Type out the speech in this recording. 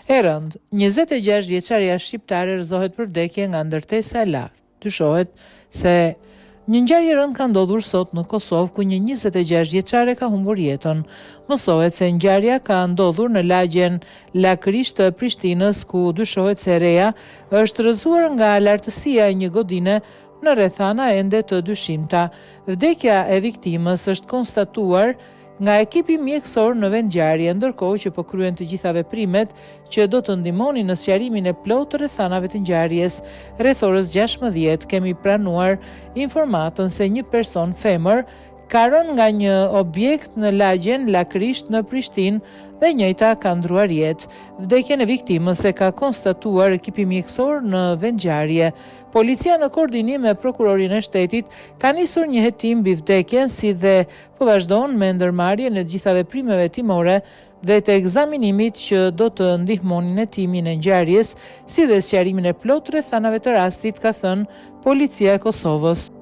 E rënd, 26 vjeçaria shqiptare rëzohet për vdekje nga ndërtesa e lartë. Dyshohet se një ngjarje e rëndë ka ndodhur sot në Kosovë ku një 26 vjeçare ka humbur jetën. Mësohet se ngjarja ka ndodhur në lagjen Lakrish të Prishtinës ku dyshohet se reja është rrëzuar nga lartësia e një godine në rrethana ende të dyshimta. Vdekja e viktimës është konstatuar nga ekipi mjekësor në vendngjarje, ndërkohë që po kryen të gjitha veprimet që do të ndihmonin në sqarimin e plotë të rrethanave të ngjarjes. Rreth orës 16 kemi pranuar informatën se një person femër ka rënë nga një objekt në lagjen Lakrisht në Prishtinë dhe njëjta ka ndruar jetë. Vdekjen e viktimës e ka konstatuar ekipi mjekësor në vendngjarje. Policia në koordinim me prokurorin e shtetit ka nisur një hetim mbi vdekjen, si dhe po vazhdon me ndërmarrjen e gjitha veprimeve timore dhe të ekzaminimit që do të ndihmonin hetimin e ngjarjes, si dhe sqarimin e plotë rrethanave të rastit, ka thënë Policia e Kosovës.